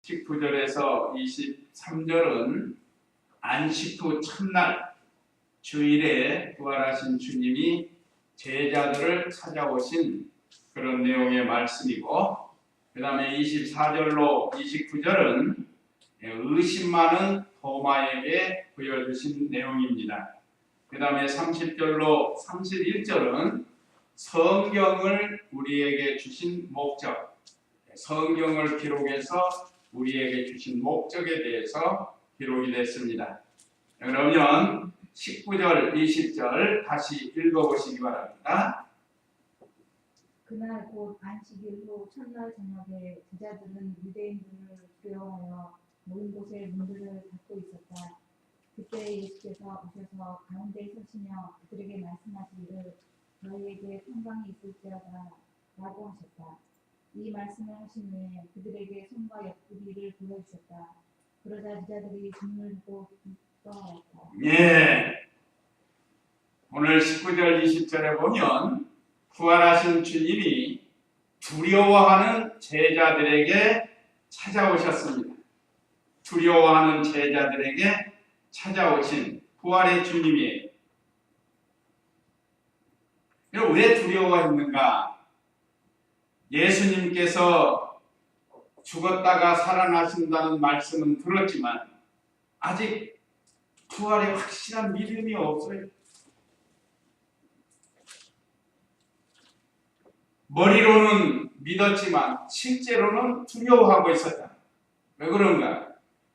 19절에서 23절은 안식 후 첫날 주일에 부활하신 주님이 제자들을 찾아오신 그런 내용의 말씀이고, 그 다음에 24절로 29절은 의심 많은 도마에게 보여주신 내용입니다. 그 다음에 30절로 31절은 성경을 우리에게 주신 목적, 성경을 기록해서 우리에게 주신 목적에 대해서 기록이 됐습니다. 그러면 19절, 20절 다시 읽어보시기 바랍니다. 그날 곧 안식일 후 첫날 저녁에 제자들은 유대인들을 두려워하여 모인 곳에 문들을 닫고 있었다. 그때 예수께서 오셔서 가운데 서시며 그들에게 말씀하시기를 너희에게 평강이 있을지어다 라고 하셨다. 이 말씀을 하신 후에 그들에게 손과 옆구리를 보여주셨다. 그러자 제자들이 주님을 보고 기뻐하였다. 예. 오늘 19절, 20절에 보면 부활하신 주님이 두려워하는 제자들에게 찾아오셨습니다. 두려워하는 제자들에게 찾아오신 부활의 주님이에요. 왜 두려워했는가? 예수님께서 죽었다가 살아나신다는 말씀은 들었지만 아직 부활에 확실한 믿음이 없어요. 머리로는 믿었지만 실제로는 두려워하고 있었다. 왜 그런가?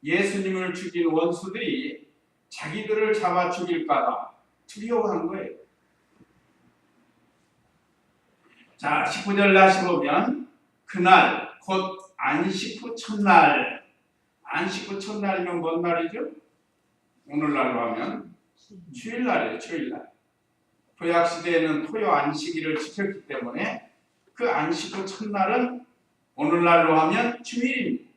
예수님을 죽인 원수들이 자기들을 잡아 죽일까 봐 두려워한 거예요. 자, 19절 다시 보면 그날 곧 안식 후 첫날, 안식 후 첫날이면 뭔 날이죠? 오늘날로 하면 주일날이에요. 주일날. 구약시대에는 토요 안식일을 지켰기 때문에 그 안식 후 첫날은 오늘날로 하면 주일입니다.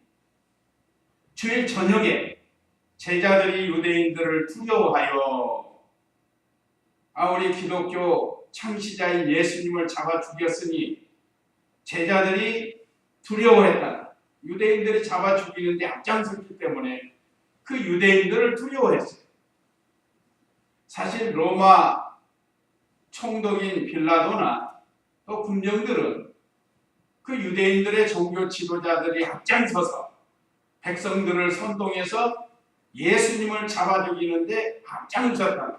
주일 저녁에 제자들이 유대인들을 두려워하여 우리 기독교 창시자인 예수님을 잡아 죽였으니 제자들이 두려워했다. 유대인들이 잡아 죽이는데 앞장섰기 때문에 그 유대인들을 두려워했어요. 사실 로마 총독인 빌라도나 또 군정들은 그 유대인들의 종교 지도자들이 앞장서서 백성들을 선동해서 예수님을 잡아 죽이는데 앞장섰다.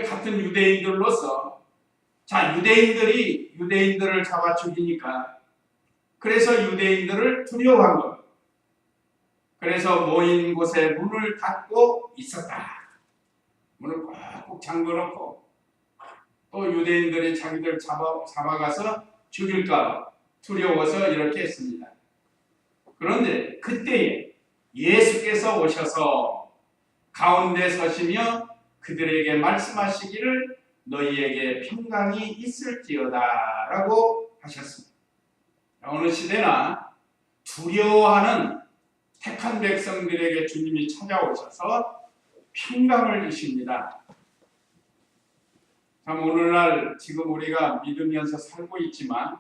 같은 유대인들로서 유대인들이 유대인들을 잡아 죽이니까 그래서 유대인들을 두려워한 것. 그래서 모인 곳에 문을 닫고 있었다. 문을 꼭 잠궈놓고 또 유대인들이 자기들 잡아가서 죽일까 두려워서 이렇게 했습니다. 그런데 그때에 예수께서 오셔서 가운데 서시며 그들에게 말씀하시기를 너희에게 평강이 있을지어다 라고 하셨습니다. 어느 시대나 두려워하는 택한 백성들에게 주님이 찾아오셔서 평강을 주십니다. 참 오늘날 지금 우리가 믿으면서 살고 있지만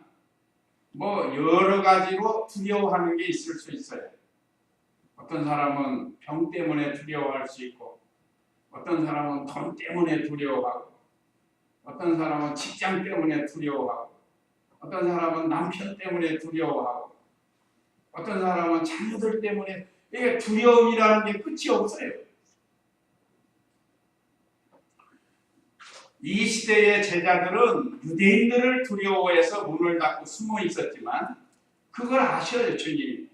여러 가지로 두려워하는 게 있을 수 있어요. 어떤 사람은 병 때문에 두려워할 수 있고, 어떤 사람은 돈 때문에 두려워하고, 어떤 사람은 직장 때문에 두려워하고, 어떤 사람은 남편 때문에 두려워하고, 어떤 사람은 자녀들 때문에. 이게 두려움이라는 게 끝이 없어요. 이 시대의 제자들은 유대인들을 두려워해서 문을 닫고 숨어 있었지만 그걸 아셔요, 주님.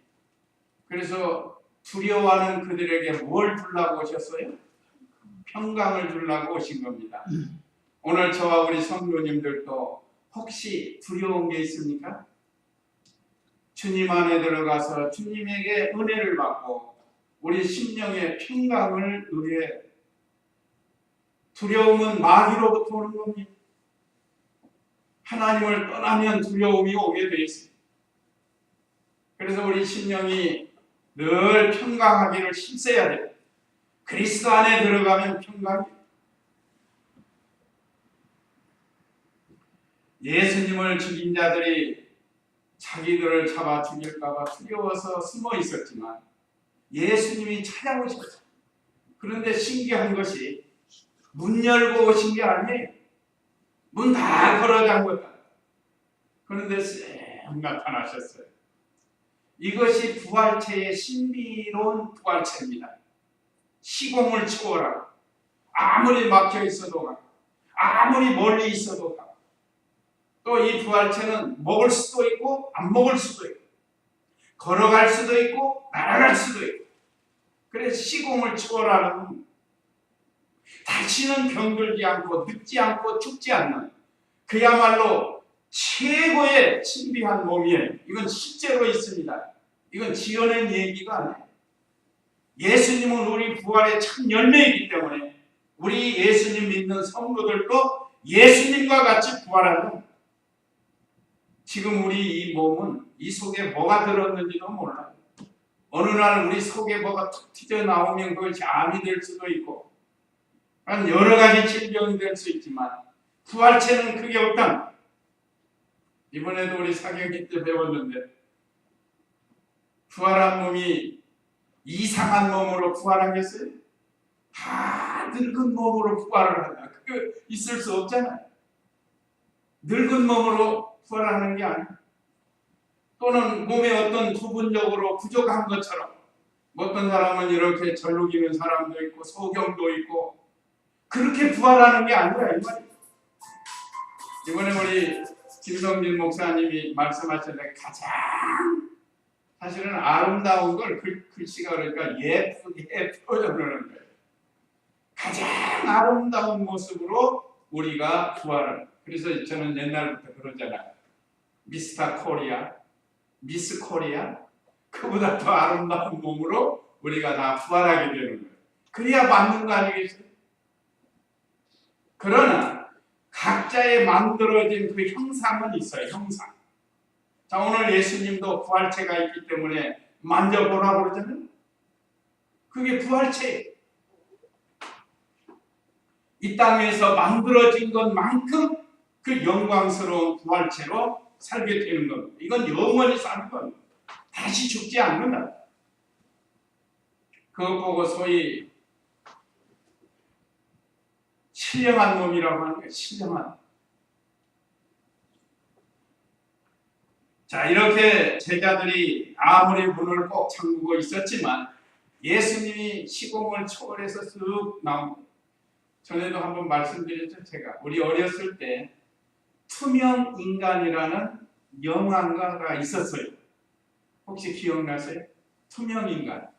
그래서 두려워하는 그들에게 뭘 주려고 오셨어요? 평강을 주려고 오신 겁니다. 오늘 저와 우리 성도님들도 혹시 두려운 게 있습니까? 주님 안에 들어가서 주님에게 은혜를 받고 우리 심령의 평강을 누려야. 두려움은 마귀로부터 오는 겁니다. 하나님을 떠나면 두려움이 오게 돼 있습니다. 그래서 우리 심령이 늘 평강하기를 힘써야 돼요. 그리스도 안에 들어가면 평강이에요. 예수님을 죽인 자들이 자기들을 잡아 죽일까봐 두려워서 숨어 있었지만 예수님이 찾아오셨어요. 그런데 신기한 것이 문 열고 오신 게 아니에요. 문 다 걸어 잠궜다. 그런데 쌩 나타나셨어요. 이것이 부활체의 신비로운 부활체입니다. 시공을 초월하고 아무리 막혀 있어도 가고 아무리 멀리 있어도 가고 또 이 부활체는 먹을 수도 있고 안 먹을 수도 있고 걸어갈 수도 있고 날아갈 수도 있고 그래서 시공을 초월하는 다시는 병들지 않고 늙지 않고 죽지 않는 그야말로 최고의 신비한 몸이에요. 이건 실제로 있습니다. 이건 지어낸 얘기가 아니에요. 예수님은 우리 부활의 참 열매이기 때문에 우리 예수님 믿는 성도들도 예수님과 같이 부활하는 겁니다. 지금 우리 이 몸은 이 속에 뭐가 들었는지도 몰라요. 어느 날 우리 속에 뭐가 툭 튀어나오면 그것이 암이 될 수도 있고 여러 가지 질병이 될 수 있지만 부활체는 그게 없다. 이번에도 우리 사경기 때 배웠는데 부활한 몸이 이상한 몸으로 부활하겠어요? 다 늙은 몸으로 부활을 한다. 그게 있을 수 없잖아요. 늙은 몸으로 부활하는 게 아니에요. 또는 몸에 어떤 부분적으로 부족한 것처럼 어떤 사람은 이렇게 절룩이는 사람도 있고 소경도 있고 그렇게 부활하는 게 아니라 이 말이에요. 이번에 우리 김성진 목사님이 말씀하셨는데 가장 사실은 아름다운 걸 글씨가 그러니까 예쁘게 표현하는 거예요. 가장 아름다운 모습으로 우리가 부활을. 그래서 저는 옛날부터 그러잖아요. 미스터 코리아, 미스 코리아, 그보다 더 아름다운 몸으로 우리가 다 부활하게 되는 거예요. 그래야 맞는 거 아니겠어요? 그러나 각자의 만들어진 그 형상은 있어요. 형상. 자, 오늘 예수님도 부활체가 있기 때문에 만져보라고 그러잖아요. 그게 부활체예요. 이 땅에서 만들어진 것만큼 그 영광스러운 부활체로 살게 되는 겁니다. 이건 영원히 사는 겁니다. 다시 죽지 않는다. 그것 보고 소위 신령한 몸이라고 하는 거예요. 신령한. 자, 이렇게 제자들이 아무리 문을 꼭 잠그고 있었지만 예수님이 시공을 초월해서 쓱 나온 거예요. 전에도 한번 말씀드렸죠. 제가 우리 어렸을 때 투명 인간이라는 영화가 있었어요. 혹시 기억나세요? 투명 인간.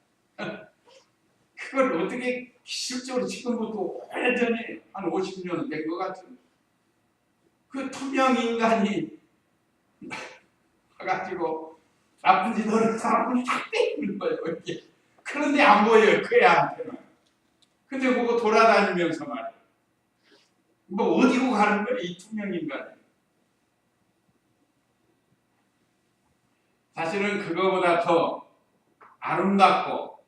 그걸 어떻게 실제로 지금부터 오래전에 한 50년 된 것 같은 그 투명 인간이 와가지고 나쁜 짓 하는 사람을 탁 때리는 거예요. 이렇게. 그런데 안 보여요. 그 애한테는. 근데 그거 돌아다니면서 말이에요. 뭐 어디로 가는 거예요? 이 투명 인간. 사실은 그거보다 더 아름답고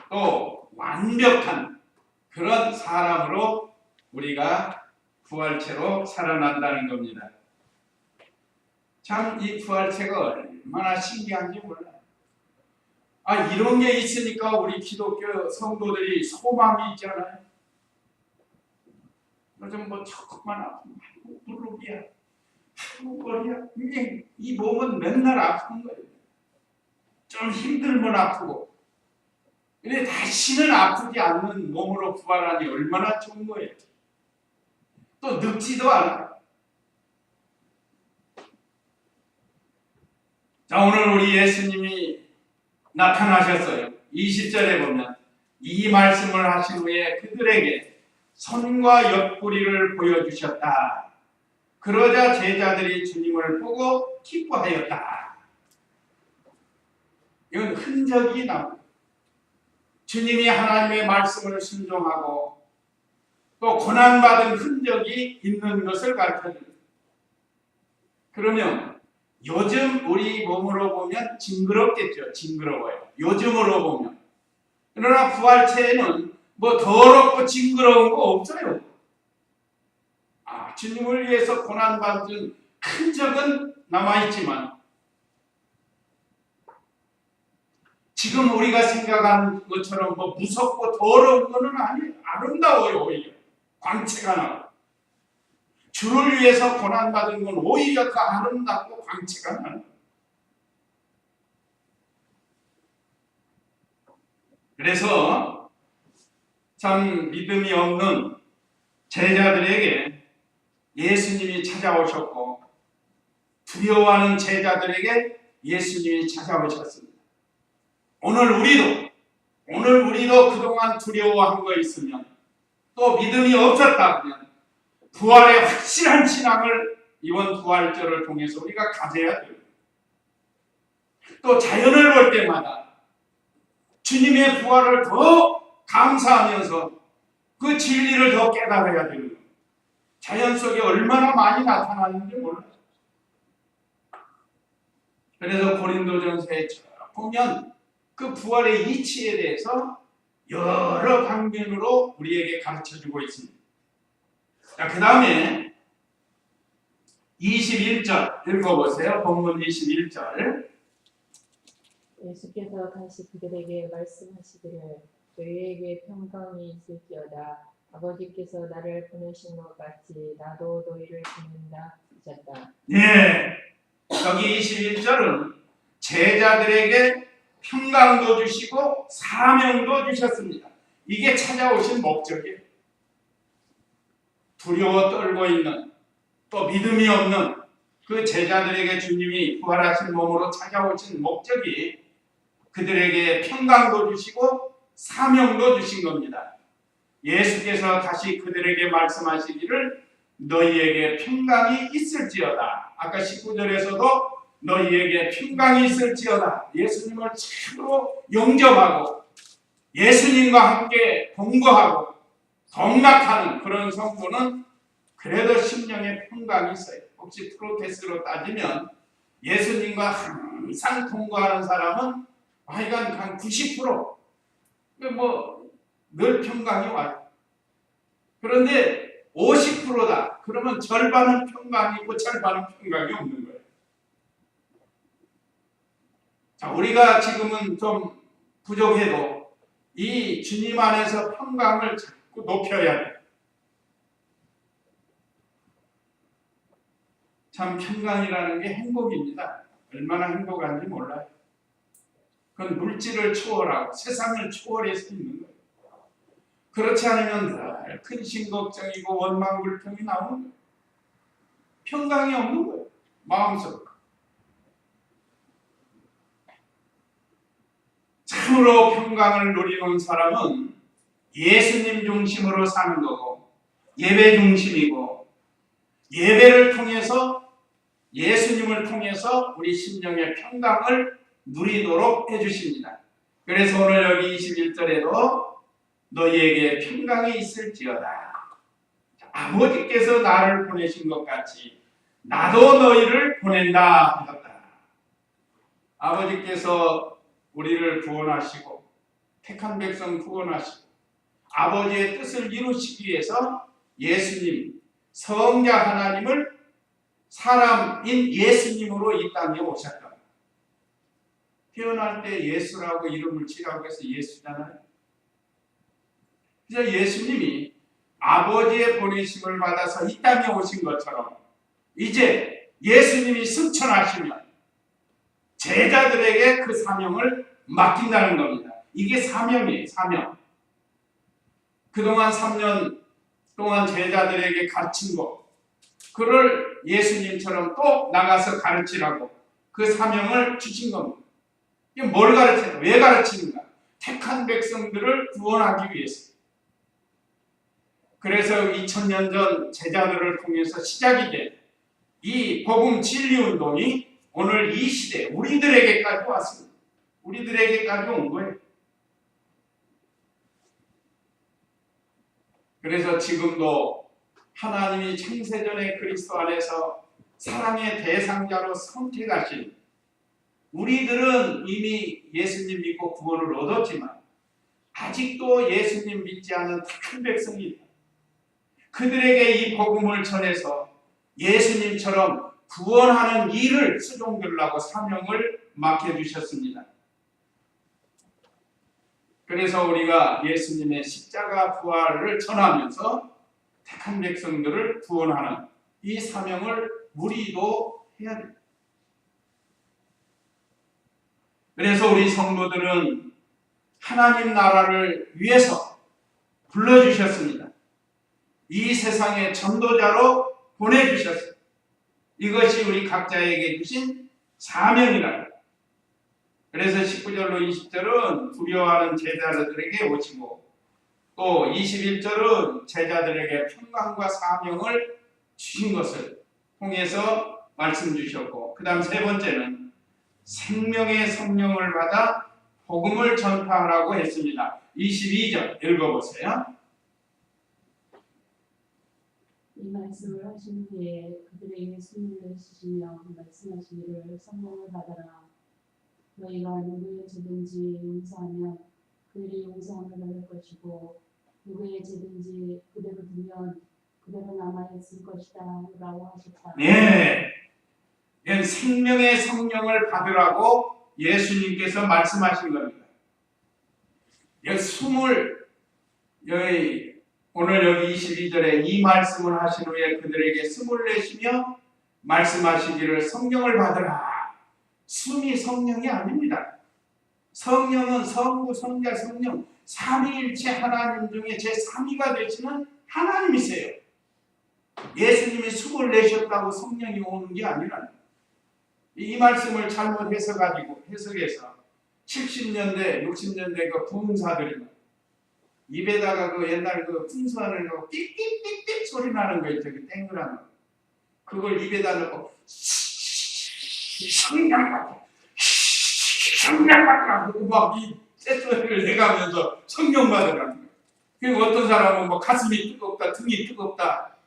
또 완벽한 그런 사람으로 우리가 부활체로 살아난다는 겁니다. 참 이 부활체가 얼마나 신기한지 몰라요. 아, 이런 게 있으니까 우리 기독교 성도들이 소망이 있잖아요. 요즘 뭐 조금만 아프면 무릎이야, 머리야. 이 몸은 맨날 아픈 거예요. 좀 힘들면 아프고. 근데 다시는 아프지 않는 몸으로 부활하니 얼마나 좋은 거예요. 또 늙지도 않아요. 자, 오늘 우리 예수님이 나타나셨어요. 20절에 보면 이 말씀을 하신 후에 그들에게 손과 옆구리를 보여주셨다. 그러자 제자들이 주님을 보고 기뻐하였다. 이건 흔적이 나옵니다. 주님이 하나님의 말씀을 순종하고 또 고난받은 흔적이 있는 것을 가르쳐줍니다. 그러면 요즘 우리 몸으로 보면 징그럽겠죠. 징그러워요. 요즘으로 보면. 그러나 부활체에는 뭐 더럽고 징그러운 거 없어요. 아, 주님을 위해서 고난받은 흔적은 남아있지만 지금 우리가 생각하는 것처럼 뭐 무섭고 더러운 거는 아니에요. 아름다워요. 오히려 광채가 나고, 주를 위해서 고난받은 건 오히려 더 아름답고 광채가 나는 거예요. 그래서 참 믿음이 없는 제자들에게 예수님이 찾아오셨고, 두려워하는 제자들에게 예수님이 찾아오셨습니다. 오늘 우리도 그동안 두려워한 거 있으면, 또 믿음이 없었다면 부활의 확실한 신앙을 이번 부활절을 통해서 우리가 가져야 돼요. 또 자연을 볼 때마다 주님의 부활을 더 감사하면서 그 진리를 더 깨달아야 되는 거예요. 자연 속에 얼마나 많이 나타나는지 몰라요. 그래서 고린도전서에 보면 그 부활의 이치에 대해서 여러 방면으로 우리에게 가르쳐주고 있습니다. 자, 그 다음에 21절 읽어보세요. 본문 21절. 예수께서 다시 그들에게 말씀하시기를 너희에게 평강이 있을지어다. 아버지께서 나를 보내신 것 같이 나도 너희를 보낸다 하셨다. 네, 여기 21절은 제자들에게 평강도 주시고 사명도 주셨습니다. 이게 찾아오신 목적이에요. 두려워 떨고 있는, 또 믿음이 없는 그 제자들에게 주님이 부활하신 몸으로 찾아오신 목적이 그들에게 평강도 주시고 사명도 주신 겁니다. 예수께서 다시 그들에게 말씀하시기를 너희에게 평강이 있을지어다. 아까 19절에서도 너희에게 평강이 있을지어다. 예수님을 참으로 영접하고 예수님과 함께 동거하고 동락하는 그런 성도는 그래도 심령에 평강이 있어요. 혹시 프로테스로 따지면 예수님과 항상 동거하는 사람은 하여간 한 90% 늘 평강이 와요. 그런데 50%다. 그러면 절반은 평강이 있고 절반은 평강이 없는 거예요. 자, 우리가 지금은 좀 부족해도 이 주님 안에서 평강을 자꾸 높여야 돼요. 참 평강이라는 게 행복입니다. 얼마나 행복한지 몰라요. 그건 물질을 초월하고 세상을 초월해서 있는 거예요. 그렇지 않으면 늘 근심 걱정이고 원망 불평이 나오는 거예요. 평강이 없는 거예요. 마음속으로. 참으로 평강을 누리는 사람은 예수님 중심으로 사는 거고, 예배 중심이고, 예배를 통해서 예수님을 통해서 우리 심령의 평강을 누리도록 해주십니다. 그래서 오늘 여기 21절에도 너희에게 평강이 있을지어다. 아버지께서 나를 보내신 것 같이 나도 너희를 보낸다 하셨다. 아버지께서 우리를 구원하시고 택한 백성 구원하시고 아버지의 뜻을 이루시기 위해서 예수님, 성자 하나님을 사람인 예수님으로 이 땅에 오셨다. 태어날 때 예수라고 이름을 지라고 해서 예수잖아요. 그래서 예수님이 아버지의 보내심을 받아서 이 땅에 오신 것처럼 이제 예수님이 승천하시면 제자들에게 그 사명을 맡긴다는 겁니다. 이게 사명이에요. 사명. 그동안 3년 동안 제자들에게 가르친 거, 그를 예수님처럼 또 나가서 가르치라고 그 사명을 주신 겁니다. 이게 뭘 가르치는, 왜 가르치는가? 택한 백성들을 구원하기 위해서. 그래서 2000년 전 제자들을 통해서 시작이 된 이 복음 진리 운동이 오늘 이 시대 우리들에게까지 왔습니다. 우리들에게까지 온 거예요. 그래서 지금도 하나님이 창세전에 그리스도 안에서 사랑의 대상자로 선택하신 우리들은 이미 예수님 믿고 구원을 얻었지만 아직도 예수님 믿지 않는 착한 백성이 있다. 그들에게 이 복음을 전해서 예수님처럼 구원하는 일을 수종들라고 사명을 맡겨주셨습니다. 그래서 우리가 예수님의 십자가 부활을 전하면서 택한 백성들을 구원하는 이 사명을 우리도 해야 됩니다. 그래서 우리 성도들은 하나님 나라를 위해서 불러주셨습니다. 이 세상의 전도자로 보내주셨습니다. 이것이 우리 각자에게 주신 사명이라. 그래서 19절로 20절은 두려워하는 제자들에게 오시고 또 21절은 제자들에게 평강과 사명을 주신 것을 통해서 말씀 주셨고, 그 다음 세 번째는 생명의 성령을 받아 복음을 전파하라고 했습니다. 22절 읽어보세요. 이 말씀을 하신 뒤에 그들에게 숨을 내쉬시며 말씀하시기를 성령을 받아라. 너희가 누구의 죄든지 용서하면 그들이 용서함을 받을 것이고 누구의 죄든지 그대로 두면 그대로 남아있을 것이다 라고 하셨다. 네, 생명의 성령을 받으라고 예수님께서 말씀하신 겁니다. 오늘 여기 22절에 이 말씀을 하신 후에 그들에게 숨을 내쉬며 말씀하시기를 성령을 받으라. 숨이 성령이 아닙니다. 성령은 성부, 성자, 성령 삼위일체 하나님 중에 제3위가 되시는 하나님이세요. 예수님이 숨을 내셨다고 성령이 오는 게 아니라, 이 말씀을 잘못 해석해서 70년대, 60년대 그 부흥사들이 입에다가 그 옛날 그 풍수하는 거 삑삑삑삑 소리 나는 거 있죠. 그 땡그라는 거. 그걸 입에다 넣고 성령 받으라고 막이 쇳소리를 내가면서 성령 받으라는 거예요. 그리고 어떤 사람은 뭐 가슴이 뜨겁다, 등이 뜨겁다,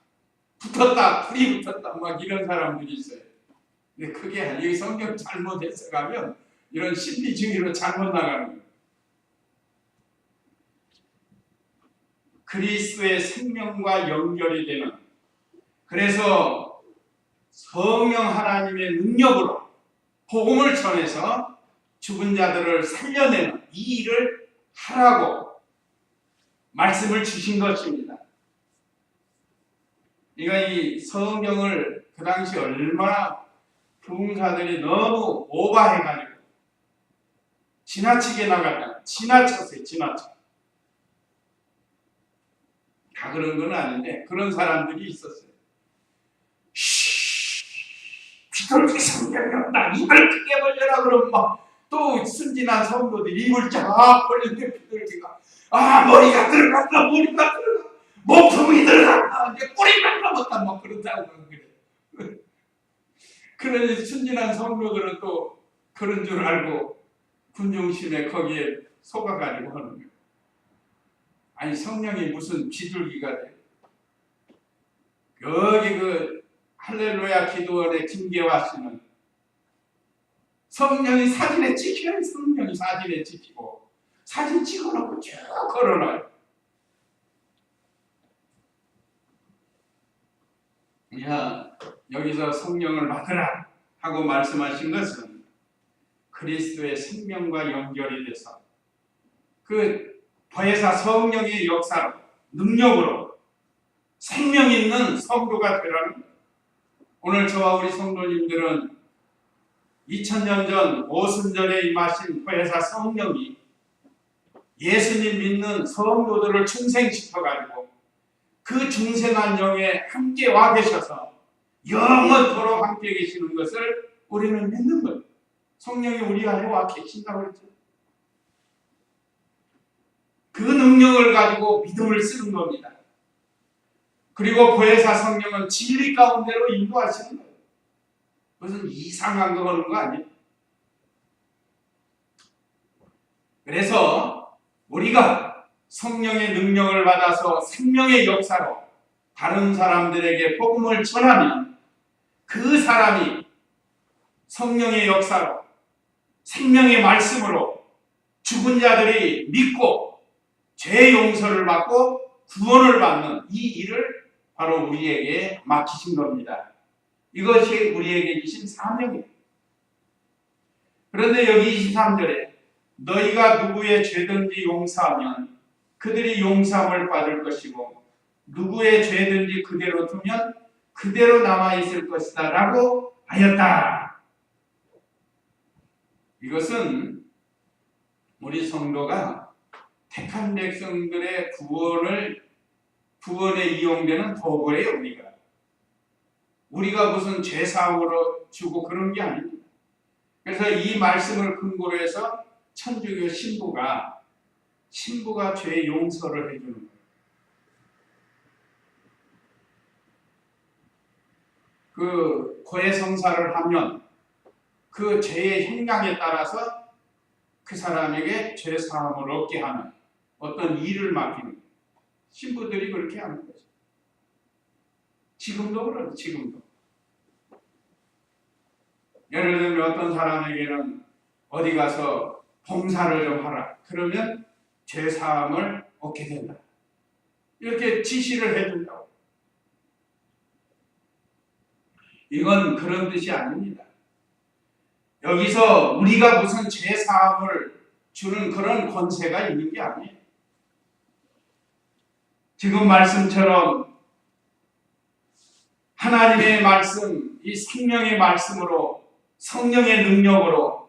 붙었다, 불이 붙었다, 막 이런 사람들이 있어요. 근데 그게 아니에요. 성경 잘못 해석하면 이런 심리주의로 잘못 나가는 거예요. 그리스도의 생명과 연결이 되는, 그래서 성령 하나님의 능력으로 복음을 전해서 죽은 자들을 살려내는 이 일을 하라고 말씀을 주신 것입니다. 이 성경을 그 당시 얼마나 부흥사들이 너무 오버해가지고 지나치게 나갔다. 지나쳤어요. 다 그런 건 아닌데 그런 사람들이 있었어요. 비둘기 성경이 없다. 입을 크게 벌려라 그러면 막 또 순진한 성도들이 입을 쫙 벌리는데 비둘기가 머리가 들어갔다. 몸통이 들어갔다. 이제 꼬리만 남았다. 막 그런다고 그래. 그러니 순진한 성도들은 또 그런 줄 알고 군중심에 거기에 속아가지고 하는 거예요. 아니 성령이 무슨 비둘기가 돼? 여기 그 할렐루야 기도원의 김계화 씨는 성령이 사진에 찍혀요. 성령이 사진에 찍히고 사진 찍어놓고 쭉 걸어놔요. 여기서 성령을 받으라 하고 말씀하신 것은 그리스도의 생명과 연결이 돼서 그 보혜사 성령의 역사로 능력으로 생명 있는 성도가 되라는 거예요. 오늘 저와 우리 성도님들은 2000년 전 오순절에 임하신 보혜사 성령이 예수님 믿는 성도들을 중생시켜가지고 그 중생한 영에 함께 와 계셔서 영원토록 함께 계시는 것을 우리는 믿는 거예요. 성령이 우리 안에 와 계신다고 그랬죠. 그 능력을 가지고 믿음을 쓰는 겁니다. 그리고 보혜사 성령은 진리 가운데로 인도하시는 거예요. 무슨 이상한 거 하는 거 아니에요. 그래서 우리가 성령의 능력을 받아서 생명의 역사로 다른 사람들에게 복음을 전하면 그 사람이 성령의 역사로 생명의 말씀으로 죽은 자들이 믿고 죄 용서를 받고 구원을 받는 이 일을 바로 우리에게 맡기신 겁니다. 이것이 우리에게 주신 사명이에요. 그런데 여기 23절에 너희가 누구의 죄든지 용서하면 그들이 용서함을 받을 것이고 누구의 죄든지 그대로 두면 그대로 남아있을 것이다 라고 하였다. 이것은 우리 성도가 택한 백성들의 구원에 이용되는 도구예요. 우리가 무슨 죄사함으로 주고 그런 게 아닙니다. 그래서 이 말씀을 근거로 해서 천주교 신부가 죄 용서를 해주는 거예요. 그 고해성사를 하면 그 죄의 형량에 따라서 그 사람에게 죄사함을 얻게 하는 어떤 일을 맡기는 거예요. 신부들이 그렇게 하는 거죠. 지금도 그래요. 지금도. 예를 들면 어떤 사람에게는 어디 가서 봉사를 좀 하라. 그러면 죄사함을 얻게 된다. 이렇게 지시를 해준다고. 이건 그런 뜻이 아닙니다. 여기서 우리가 무슨 죄사함을 주는 그런 권세가 있는 게 아니에요. 지금 말씀처럼 하나님의 말씀, 이 생명의 말씀으로 성령의 능력으로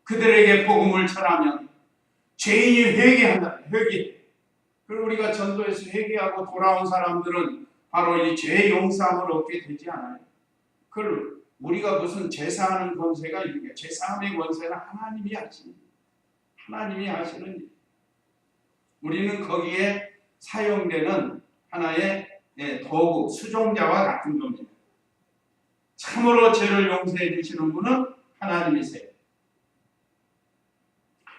그들에게 복음을 전하면 죄인이 회개한다. 회개. 그리고 우리가 전도에서 회개하고 돌아온 사람들은 바로 이 죄 용서함을 얻게 되지 않아요. 그걸 우리가 무슨 제사하는 권세가 있는 게 제사함의 권세는 하나님이 하십니다. 하나님이 하시는 일. 우리는 거기에 사용되는 하나의 도구, 수종자와 같은 겁니다. 참으로 죄를 용서해 주시는 분은 하나님이세요.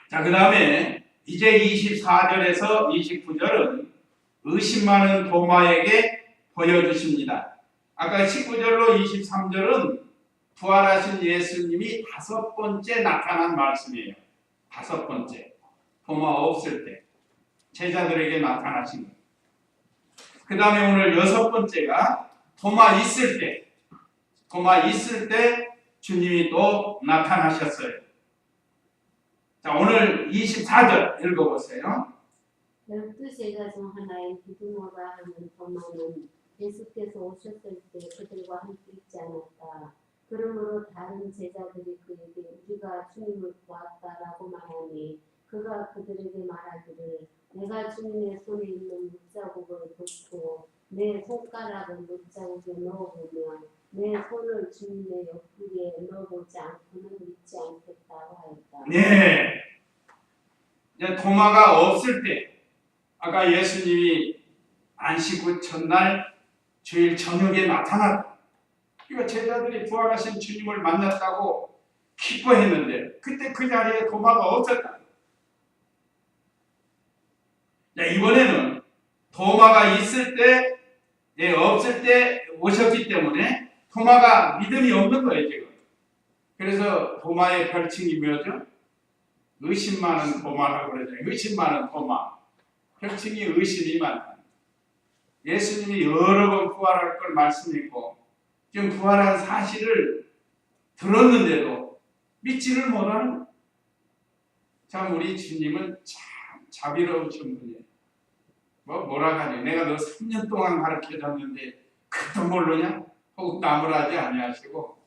자, 그 다음에 이제 24절에서 29절은 의심 많은 도마에게 보여주십니다. 아까 19절로 23절은 부활하신 예수님이 5번째 나타난 말씀이에요. 5번째. 도마 없을 때 제자들에게 나타나신 거예요. 그 다음에 오늘 6번째가 도마 있을 때 주님이 또 나타나셨어요. 자, 오늘 24절 읽어보세요. 12제자 중 하나인 디두모라 하는 도마는 예수께서 오셨을 때 그들과 함께 있지 않았다. 그러므로 다른 제자들이 그에게 우리가 주님을 보았다라고 말하니 그가 그들에게 말하기를 내가 주님의 손에 있는 못자국을 보고 내 손가락을 못자국에 넣어보면 내 손을 주님의 옆구리에 넣어보지 않고는 믿지 않겠다고 하였다. 네. 이제 도마가 없을 때, 아까 예수님이 안식 후 첫날 주일 저녁에 나타났다. 그러니까 제자들이 부활하신 주님을 만났다고 기뻐했는데 그때 그 자리에 도마가 없었다. 자, 이번에는 도마가 있을 때, 없을 때 오셨기 때문에 도마가 믿음이 없는 거예요, 지금. 그래서 도마의 별칭이 뭐죠? 의심 많은 도마라고 그러죠. 의심 많은 도마. 별칭이 의심이 많다. 예수님이 여러 번 부활할 걸 말씀했고 지금 부활한 사실을 들었는데도 믿지를 못하는 거예요. 참 우리 주님은 참 자비로우신 분이에요. 뭐라 하니? 내가 너 3년 동안 가르쳐줬는데 그것도 모르냐? 혹 나무라지 아니하시고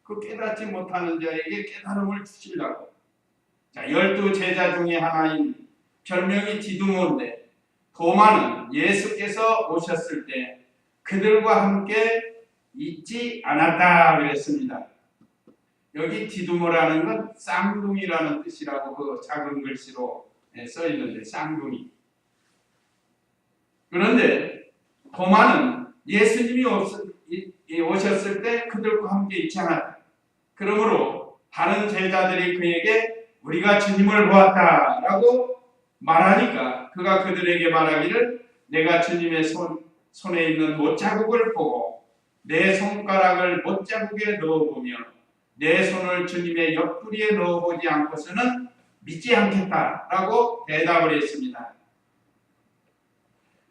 그 깨닫지 못하는 자에게 깨달음을 주시려고. 자, 12제자 중에 하나인 별명이 디두모인데 도마는 예수께서 오셨을 때 그들과 함께 있지 않았다 그랬습니다. 여기 디두모라는 건 쌍둥이라는 뜻이라고 그 작은 글씨로 써 있는데 쌍둥이. 그런데 도마는 예수님이 오셨을 때 그들과 함께 있지 않았다. 그러므로 다른 제자들이 그에게 우리가 주님을 보았다라고 말하니까 그가 그들에게 말하기를 내가 주님의 손에 있는 못자국을 보고 내 손가락을 못자국에 넣어보며 내 손을 주님의 옆구리에 넣어보지 않고서는 믿지 않겠다라고 대답을 했습니다.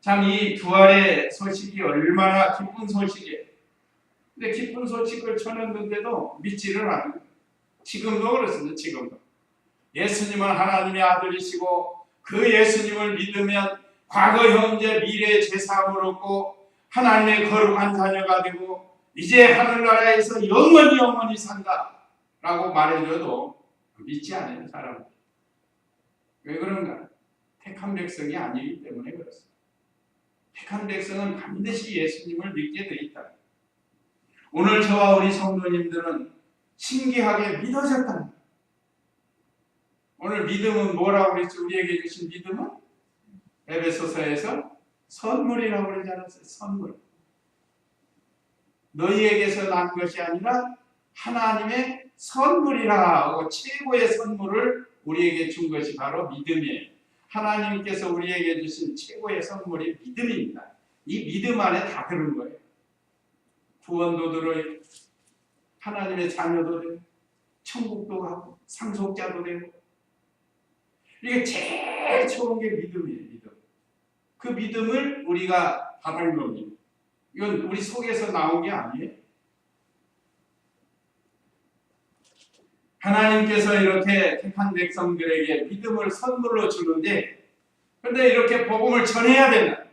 참 이 부활의 소식이 얼마나 기쁜 소식이에요. 근데 기쁜 소식을 전했는데도 믿지를 않아요. 지금도 그렇습니다. 지금도. 예수님은 하나님의 아들이시고 그 예수님을 믿으면 과거, 현재, 미래의 죄사함을 얻고 하나님의 거룩한 자녀가 되고 이제 하늘나라에서 영원히 산다라고 말해줘도 믿지 않아요, 사람은. 왜 그런가? 택한 백성이 아니기 때문에 그렇습니다. 택한 백성은 반드시 예수님을 믿게 돼 있다. 오늘 저와 우리 성도님들은 신기하게 믿어졌다. 오늘 믿음은 뭐라고 그랬죠? 우리에게 주신 믿음은 에베소서에서 선물이라고 그러지 않았어요? 선물. 너희에게서 난 것이 아니라 하나님의 선물이라 하고 최고의 선물을 우리에게 준 것이 바로 믿음이에요. 하나님께서 우리에게 주신 최고의 선물이 믿음입니다. 이 믿음 안에 다 들은 거예요. 구원도 들어요. 하나님의 자녀도 되고 천국도 가고 상속자도 되고 이게 제일 좋은 게 믿음이에요. 믿음. 그 믿음을 우리가 받은 겁니다. 이건 우리 속에서 나온 게 아니에요. 하나님께서 이렇게 택한 백성들에게 믿음을 선물로 주는데 그런데 이렇게 복음을 전해야 된다.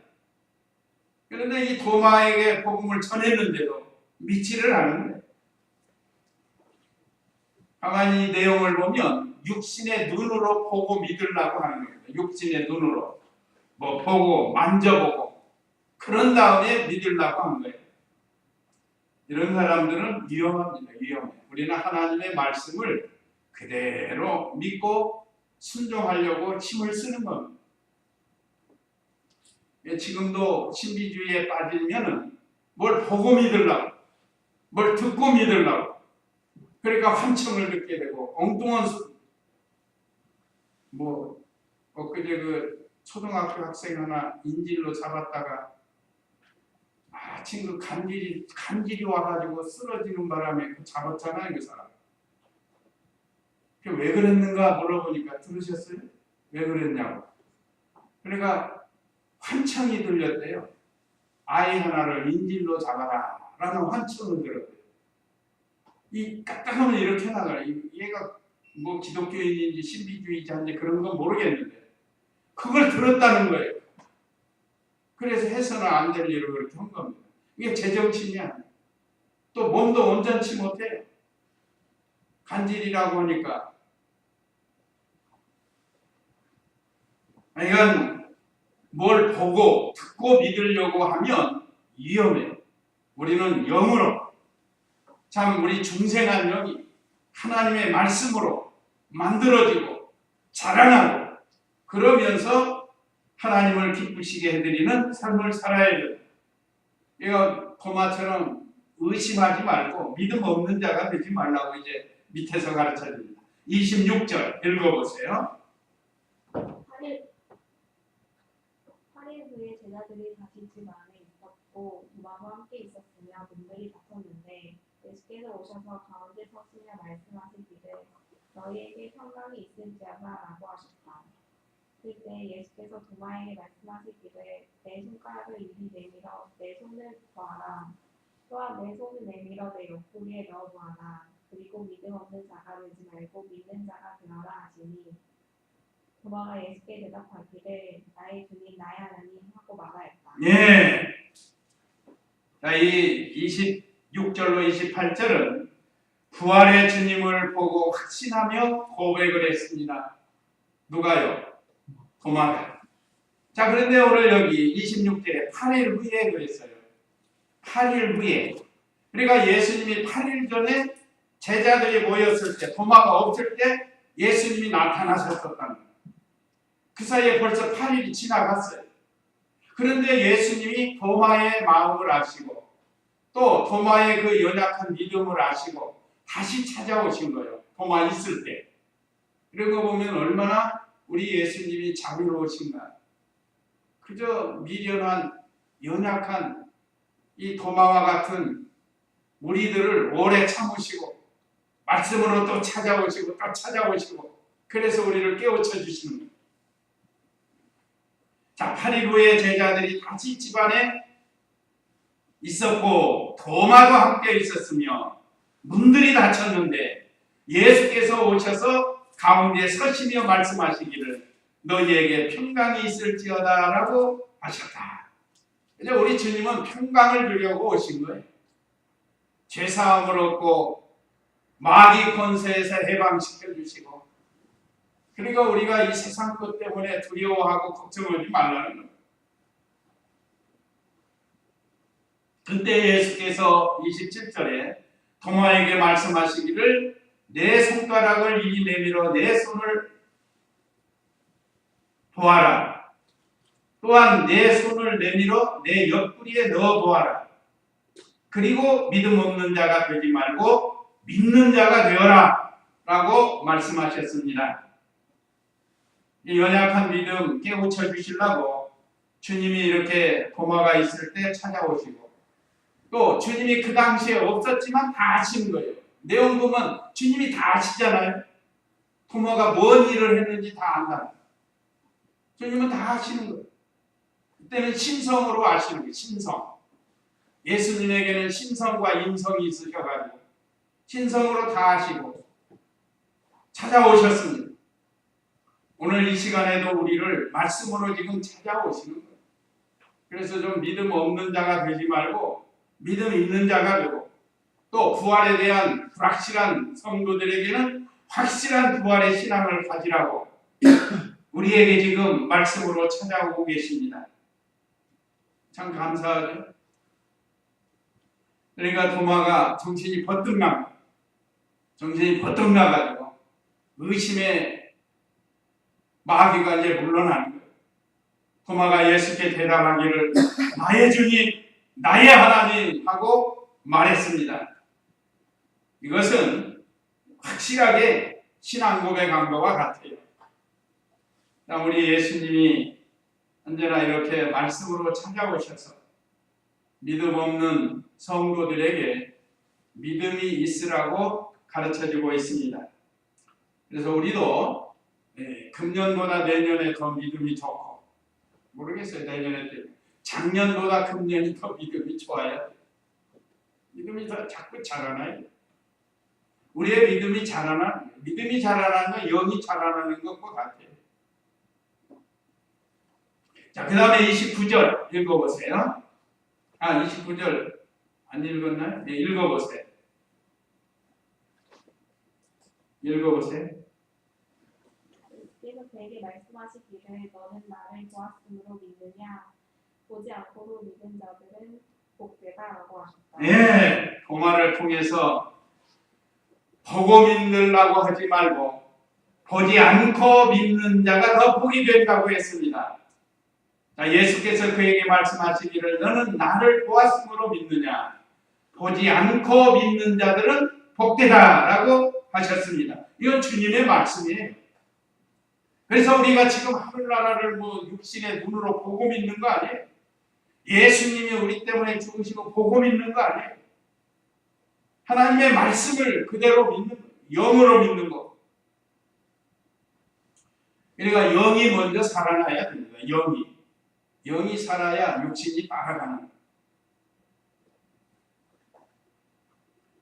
그런데 이 도마에게 복음을 전했는데도 믿지를 않는 거예요. 가만히 이 내용을 보면 육신의 눈으로 보고 믿으려고 하는 겁니다. 육신의 눈으로 뭐 보고 만져보고 그런 다음에 믿으려고 하는 거예요. 이런 사람들은 위험합니다. 위험해. 우리는 하나님의 말씀을 그대로 믿고 순종하려고 힘을 쓰는 겁니다. 지금도 신비주의에 빠지면은 뭘 보고 믿으려고, 뭘 듣고 믿으려고, 그러니까 환청을 듣게 되고 엉뚱한 뭐 엊그제 그 초등학교 학생 하나 인질로 잡았다가 마침 그 간질이 와가지고 쓰러지는 바람에 그 잡았잖아요, 그 사람. 왜 그랬는가 물어보니까 들으셨어요? 왜 그랬냐고. 그러니까 환청이 들렸대요. 아이 하나를 인질로 잡아라 라는 환청을 들었대요. 이 까딱하면 이렇게 나가요. 얘가 뭐 기독교인인지 신비주의자인지 그런 건 모르겠는데 그걸 들었다는 거예요. 그래서 해서는 안 될 일을 그렇게 한 겁니다. 이게 제정신이야. 또 몸도 온전치 못해요. 간질이라고 하니까 이건 뭘 보고 듣고 믿으려고 하면 위험해요. 우리는 영으로 참 우리 중생한 영이 하나님의 말씀으로 만들어지고 자라나고 그러면서 하나님을 기쁘시게 해드리는 삶을 살아야 돼요. 이거 도마처럼 의심하지 말고 믿음 없는 자가 되지 말라고 이제 밑에서 가르쳐줍니다. 26절 읽어보세요. 8일 후에 제자들이 다시 집 안에 있었고 도마와 함께 있었으며 문들이 닫혔는데 예수께서 오셔서 가운데 서시며 말씀하시기를 너희에게 평강이 있을지어다 라고 하셨다. 그때 예수께서 도마에게 말씀하시기를 내 손가락을 이리 내밀어 내 손을 보아라. 또한 내 손을 내밀어 내 옆구리에 넣어보아라. 그리고 믿음 없는 자가 되지 말고 믿는 자가 되어라 하시니 도마가 예수께 대답하기를 나의 주님 나의 하나님 하고 말하였다. 예. 자, 이 26절로 28절은 부활의 주님을 보고 확신하며 고백을 했습니다. 누가요? 도마가. 자, 그런데 오늘 여기 26절에 8일 후에 그랬어요. 8일 후에. 그러니까 예수님이 8일 전에 제자들이 모였을 때, 도마가 없을 때 예수님이 나타나셨었다는 거예요. 그 사이에 벌써 8일이 지나갔어요. 그런데 예수님이 도마의 마음을 아시고 또 도마의 그 연약한 믿음을 아시고 다시 찾아오신 거예요. 도마 있을 때. 그런 거 보면 얼마나 우리 예수님이 자비로우신가. 그저 미련한 연약한 이 도마와 같은 우리들을 오래 참으시고 말씀으로 또 찾아오시고 또 찾아오시고 그래서 우리를 깨우쳐 주시는 거예요. 자, 8일 후에 제자들이 다시 집안에 있었고 도마도 함께 있었으며 문들이 닫혔는데 예수께서 오셔서 가운데 서시며 말씀하시기를 너희에게 평강이 있을지어다라고 하셨다. 이제 우리 주님은 평강을 주려고 오신 거예요. 죄사함을 얻고 마귀 권세에서 해방시켜 주시고, 그리고 우리가 이 세상 것 때문에 두려워하고 걱정하지 말라는 거예요. 그때 예수께서 27절에 도마에게 말씀하시기를 내 손가락을 이리 내밀어 내 손을 보아라. 또한 내 손을 내밀어 내 옆구리에 넣어 보아라. 그리고 믿음 없는 자가 되지 말고 믿는 자가 되어라 라고 말씀하셨습니다. 이 연약한 믿음 깨우쳐 주시려고 주님이 이렇게 도마가 있을 때 찾아오시고, 또 주님이 그 당시에 없었지만 다 하신 거예요. 내용 보면 주님이 다 아시잖아요. 도마가 뭔 일을 했는지 다 안다. 주님은 다 하시는 거예요. 그때는 신성으로 하시는 거예요. 신성. 예수님에게는 신성과 인성이 있으셔가지고 신성으로 다 하시고 찾아오셨습니다. 오늘 이 시간에도 우리를 말씀으로 지금 찾아오시는 거예요. 그래서 좀 믿음 없는 자가 되지 말고 믿음 있는 자가 되고, 또 부활에 대한 불확실한 성도들에게는 확실한 부활의 신앙을 가지라고 우리에게 지금 말씀으로 찾아오고 계십니다. 참 감사하죠. 그러니까 도마가 정신이 버뜩 나가지고 의심의 마귀가 이제 물러나는 거예요. 도마가 예수께 대답하기를 나의 주님, 나의 하나님 하고 말했습니다. 이것은 확실하게 신앙 고백한 것과 같아요. 우리 예수님이 언제나 이렇게 말씀으로 찾아오셔서 믿음 없는 성도들에게 믿음이 있으라고 가르쳐주고 있습니다. 그래서 우리도 금년보다 내년에 더 믿음이 좋고, 모르겠어요. 내년에 작년보다 금년이 더 믿음이 좋아요. 믿음이 더 자꾸 자라나요. 우리의 믿음이 자라나는 건 영이 자라나는 것과 같아요. 자, 그 다음에 29절 읽어보세요. 29절 안 읽었나요? 네, 읽어보세요. 그래서 그에게 말씀하시기를 너는 나를 보았으므로 믿느냐? 보지 않고도 믿는 자들은 복되다라고 하셨다. 네, 도마를 통해서 보고 믿으려고 하지 말고 보지 않고 믿는 자가 더 복이 된다고 했습니다. 자, 예수께서 그에게 말씀하시기를 너는 나를 보았으므로 믿느냐? 보지 않고 믿는 자들은 복되다라고 하셨습니다. 이건 주님의 말씀이에요. 그래서 우리가 지금 하늘나라를 육신의 눈으로 보고 믿는 거 아니에요? 예수님이 우리 때문에 죽으시고 보고 믿는 거 아니에요? 하나님의 말씀을 그대로 믿는 거, 영으로 믿는 거. 그러니까 영이 먼저 살아나야 됩니다. 영이 살아야 육신이 따라가는 거예요.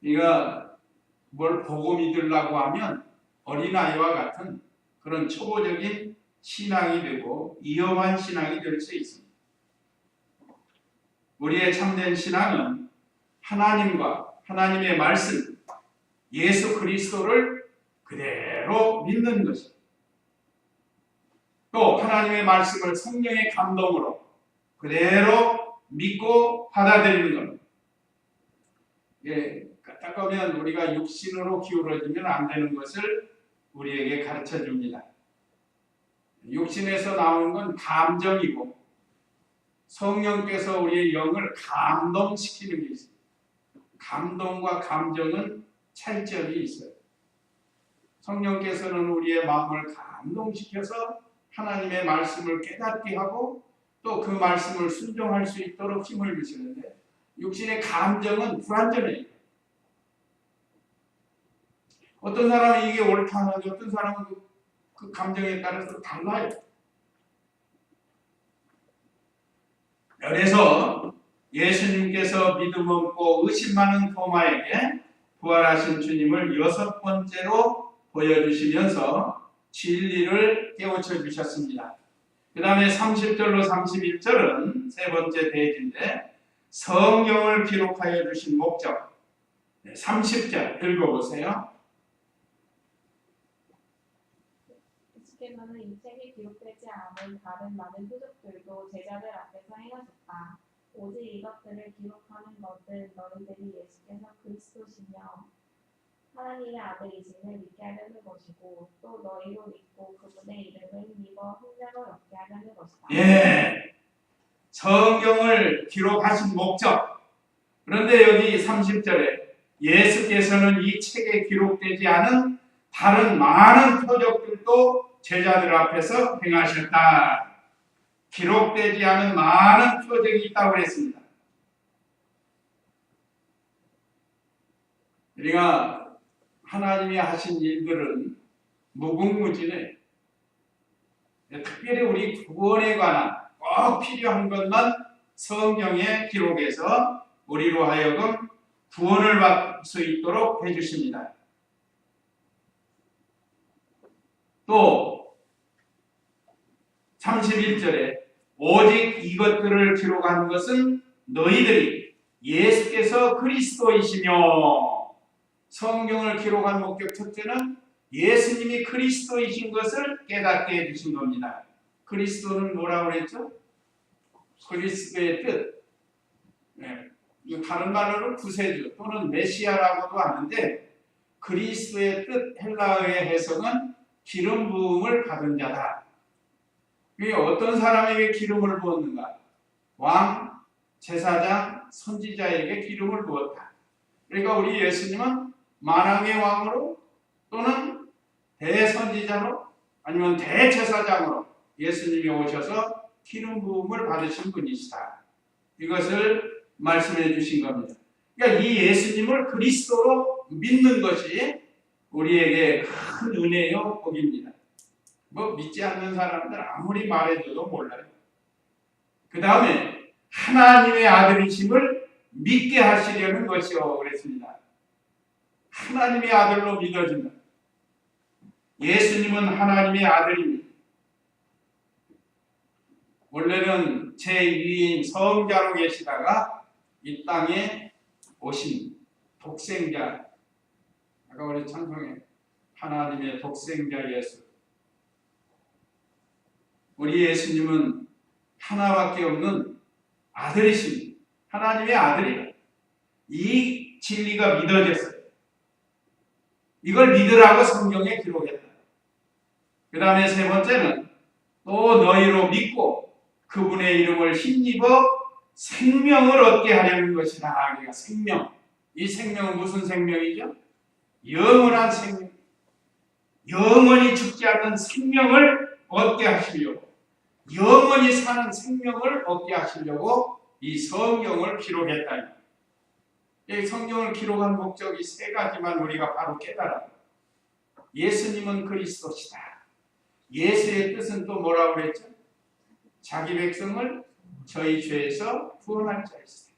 그러니까 뭘 보고 믿으려고 하면 어린아이와 같은 그런 초보적인 신앙이 되고 위험한 신앙이 될 수 있습니다. 우리의 참된 신앙은 하나님과 하나님의 말씀, 예수 그리스도를 그대로 믿는 것입니다. 또 하나님의 말씀을 성령의 감동으로 그대로 믿고 받아들이는 겁니다. 딱 보면 우리가 육신으로 기울어지면 안 되는 것을 우리에게 가르쳐 줍니다. 육신에서 나오는 건 감정이고 성령께서 우리의 영을 감동시키는 게 있습니다. 감동과 감정은 차이점이 있어요. 성령께서는 우리의 마음을 감동시켜서 하나님의 말씀을 깨닫게 하고 또 그 말씀을 순종할 수 있도록 힘을 주시는데, 육신의 감정은 불완전해요. 어떤 사람은 이게 옳다 하는데 어떤 사람은 그 감정에 따라서 달라요. 그래서 예수님께서 믿음 없고 의심 많은 도마에게 부활하신 주님을 6번째로 보여주시면서 진리를 깨우쳐 주셨습니다. 그 다음에 30절로 31절은 세 번째 대지인데 성경을 기록하여 주신 목적. 30절 읽어보세요. 예수께서는 이 책에 기록되지 않은 다른 많은 표적들도 제자들 앞에서 행하셨다. 오직 이것들을 기록하는 것은 너희들이 예수께서 그리스도시며 하나님의 아들이심을 믿게 하려는 것이고 또 너희로 믿고 그분의 이름을 힘입어 흥명을 얻게 하려는 것이다. 예, 성경을 기록하신 목적. 그런데 여기 30절에 예수께서는 이 책에 기록되지 않은 다른 많은 표적들도 제자들 앞에서 행하셨다. 기록되지 않은 많은 표적이 있다고 했습니다. 우리가 하나님이 하신 일들은 무궁무진해. 특별히 우리 구원에 관한 꼭 필요한 것만 성경에 기록해서 우리로 하여금 구원을 받을 수 있도록 해주십니다. 또 31절에 오직 이것들을 기록한 것은 너희들이 예수께서 그리스도이시며, 성경을 기록한 목적 첫째는 예수님이 그리스도이신 것을 깨닫게 해주신 겁니다. 그리스도는 뭐라고 그랬죠? 그리스도의 뜻. 네. 다른 말로는 구세주 또는 메시아라고도 하는데 그리스도의 뜻 헬라어의 해석은 기름 부음을 받은 자다. 이게 어떤 사람에게 기름을 부었는가? 왕, 제사장, 선지자에게 기름을 부었다. 그러니까 우리 예수님은 만왕의 왕으로 또는 대선지자로 아니면 대제사장으로 예수님이 오셔서 기름 부음을 받으신 분이시다. 이것을 말씀해 주신 겁니다. 그러니까 이 예수님을 그리스도로 믿는 것이 우리에게 큰 은혜요 복입니다. 뭐 믿지 않는 사람들 아무리 말해줘도 몰라요. 그 다음에 하나님의 아들이심을 믿게 하시려는 것이요 그랬습니다. 하나님의 아들로 믿어진다. 예수님은 하나님의 아들입니다. 원래는 제2인 성자로 계시다가 이 땅에 오신 독생자, 아까 우리 찬송에 하나님의 독생자 예수. 우리 예수님은 하나밖에 없는 아들이십니다. 하나님의 아들이다. 이 진리가 믿어졌어요. 이걸 믿으라고 성경에 기록했다. 그 다음에 세 번째는 또 너희로 믿고 그분의 이름을 힘입어 생명을 얻게 하려는 것이다. 그러니까 생명. 이 생명은 무슨 생명이죠? 영원한 생명. 영원히 죽지 않는 생명을 얻게 하시려고, 영원히 사는 생명을 얻게 하시려고 이 성경을 기록했다. 이 성경을 기록한 목적이 세 가지만 우리가 바로 깨달아요. 예수님은 그리스도시다. 예수의 뜻은 또 뭐라고 그랬죠? 자기 백성을 저희 죄에서 구원할 자이시다.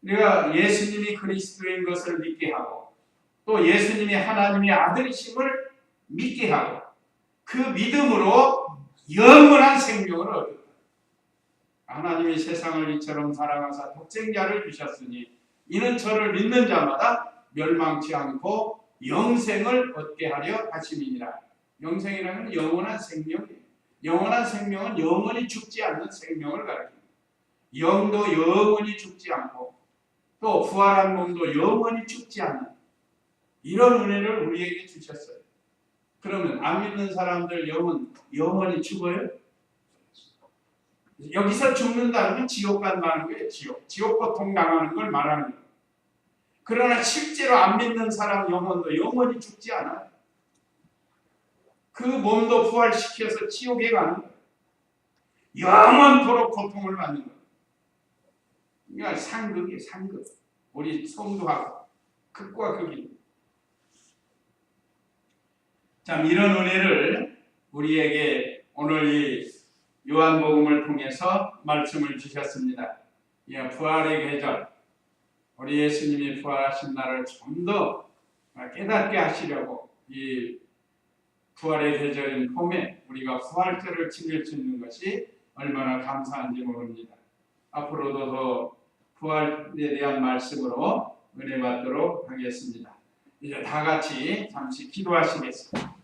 우리가 예수님이 그리스도인 것을 믿게 하고 또 예수님이 하나님의 아들이심을 믿게 하고 그 믿음으로 영원한 생명을 얻었다. 하나님이 세상을 이처럼 사랑하사 독생자를 주셨으니 이는 저를 믿는 자마다 멸망치 않고 영생을 얻게 하려 하심이니라. 영생이라는 영원한 생명이에요. 영원한 생명은 영원히 죽지 않는 생명을 가리킵니다. 영도 영원히 죽지 않고 또 부활한 몸도 영원히 죽지 않는 이런 은혜를 우리에게 주셨어요. 그러면 안 믿는 사람들 영원히 죽어요? 여기서 죽는다는 건 지옥 간다는 거예요. 지옥 고통 당하는 걸 말하는 거예요. 그러나 실제로 안 믿는 사람 영혼도 영원히 죽지 않아요. 그 몸도 부활시켜서 지옥에 가는 거예요. 영원토록 고통을 받는 거예요. 그러니까 상극이에요. 상극. 우리 성도하고 극과 극이. 참 이런 은혜를 우리에게 오늘 이 요한복음을 통해서 말씀을 주셨습니다. 부활의 계절, 우리 예수님이 부활하신 날을 좀 더 깨닫게 하시려고 이 부활의 계절인 봄에 우리가 부활절을 지낼 수 있는 것이 얼마나 감사한지 모릅니다. 앞으로도 더 부활에 대한 말씀으로 은혜 받도록 하겠습니다. 이제 다 같이 잠시 기도하시겠습니다.